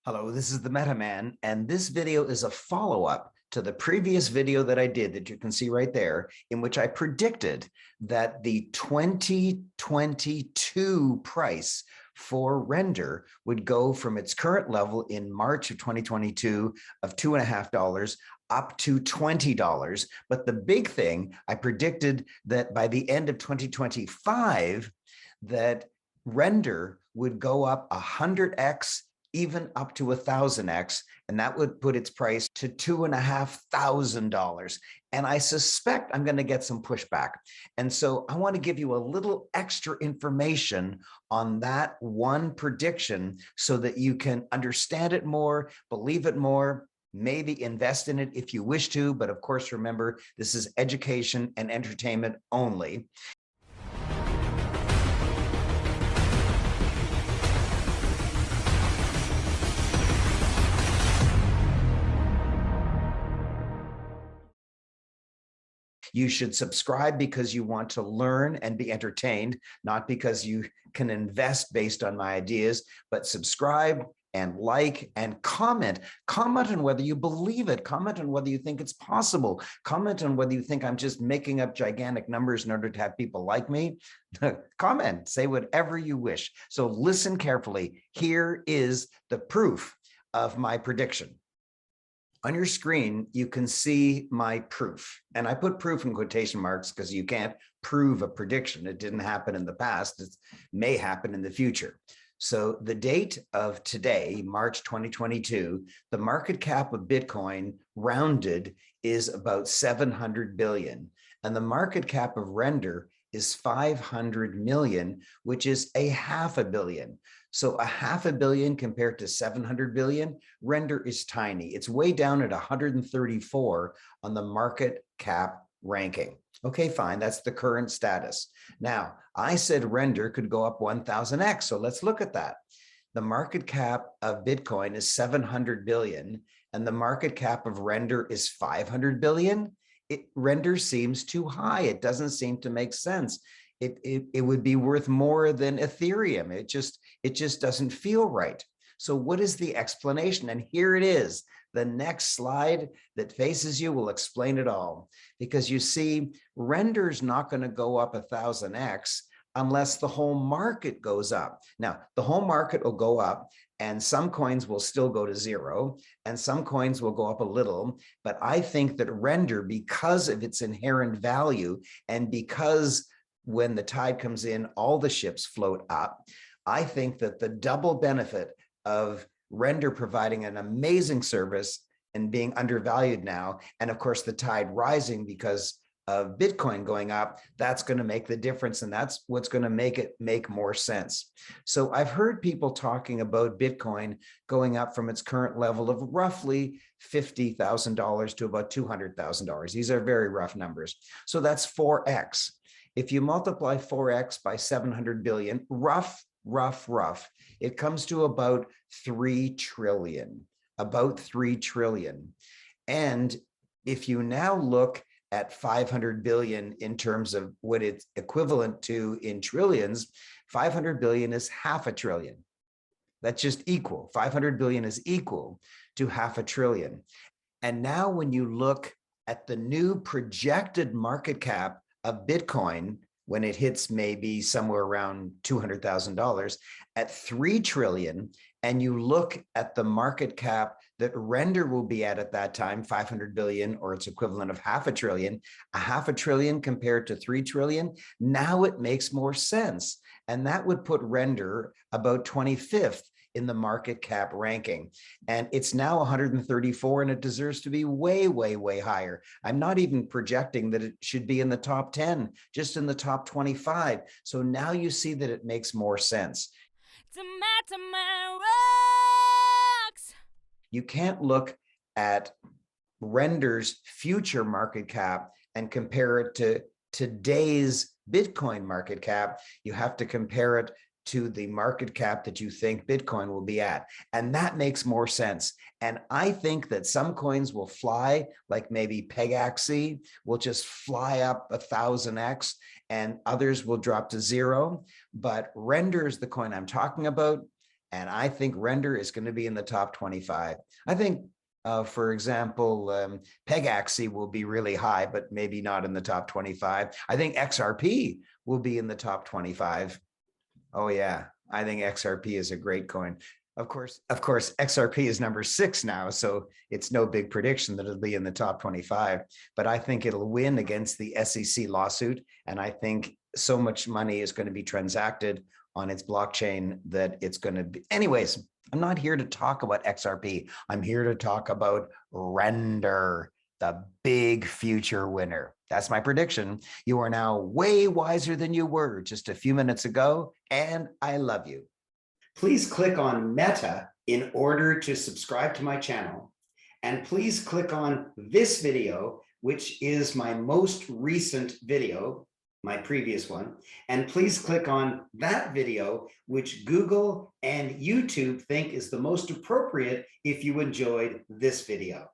Hello, this is the MetaMan, and this video is a follow-up to the previous video that I did that you can see right there, in which I predicted that the 2022 price for Render would go from its current level in March of 2022 of $2.50 up to $20. But the big thing, I predicted that by the end of 2025, that Render would go up 100x, even up to 1,000x, and that would put its price to $2,500. And I suspect I'm going to get some pushback. And so I want to give you a little extra information on that one prediction so that you can understand it more, believe it more, maybe invest in it if you wish to. But of course, remember, this is education and entertainment only. You should subscribe because you want to learn and be entertained, not because you can invest based on my ideas, but subscribe and like and comment. Comment on whether you believe it. Comment on whether you think it's possible. Comment on whether you think I'm just making up gigantic numbers in order to have people like me. Comment, say whatever you wish. So listen carefully. Here is the proof of my prediction. On your screen, you can see my proof. And I put proof in quotation marks because you can't prove a prediction. It didn't happen in the past. It may happen in the future. So the date of today, March 2022, the market cap of Bitcoin rounded is about 700 billion. And the market cap of Render is 500 million, which is a $500 million. So a $500 million compared to 700 billion, Render is tiny. It's way down at 134 on the market cap ranking. Okay, fine, that's the current status. Now, I said Render could go up 1000x, so let's look at that. The market cap of Bitcoin is 700 billion, and the market cap of Render is 500 billion. Render seems too high. It doesn't seem to make sense. It would be worth more than Ethereum. It just doesn't feel right. So what is the explanation? And here it is. The next slide that faces you will explain it all. Because you see, Render's not going to go up 1000x unless the whole market goes up. Now, the whole market will go up, and some coins will still go to zero, and some coins will go up a little. But I think that Render, because of its inherent value, and because when the tide comes in, all the ships float up, I think that the double benefit of Render providing an amazing service and being undervalued now, and of course the tide rising because of Bitcoin going up, that's going to make the difference, and that's what's going to make it make more sense. So I've heard people talking about Bitcoin going up from its current level of roughly $50,000 to about $200,000. These are very rough numbers. So that's 4x. If you multiply 4x by 700 billion, rough, it comes to about 3 trillion, about 3 trillion. And if you now look at 500 billion in terms of what it's equivalent to in trillions, 500 billion is $500 billion. That's just equal. 500 billion is equal to $500 billion. And now when you look at the new projected market cap of Bitcoin, when it hits maybe somewhere around $200,000 at 3 trillion, and you look at the market cap that Render will be at that time, 500 billion, or its equivalent of $500 billion, $500 billion compared to 3 trillion, now it makes more sense. And that would put Render about 25th in the market cap ranking. And it's now 134, and it deserves to be way, way, way higher. I'm not even projecting that it should be in the top 10, just in the top 25. So now you see that it makes more sense. You can't look at Render's future market cap and compare it to today's Bitcoin market cap. You have to compare it to the market cap that you think Bitcoin will be at. And that makes more sense. And I think that some coins will fly, like maybe Pegaxy will just fly up 1000x, and others will drop to zero. But Render is the coin I'm talking about. And I think Render is going to be in the top 25. I think, for example, Pegaxy will be really high, but maybe not in the top 25. I think XRP will be in the top 25. Oh yeah, I think XRP is a great coin. Of course, XRP is number 6 now, so it's no big prediction that it'll be in the top 25. But I think it'll win against the SEC lawsuit, and I think so much money is going to be transacted on its blockchain that it's going to be. Anyways, I'm not here to talk about XRP. I'm here to talk about Render, the big future winner. That's my prediction. You are now way wiser than you were just a few minutes ago, and I love you. Please click on Meta in order to subscribe to my channel. And please click on this video, which is my most recent video, my previous one. And please click on that video, which Google and YouTube think is the most appropriate if you enjoyed this video.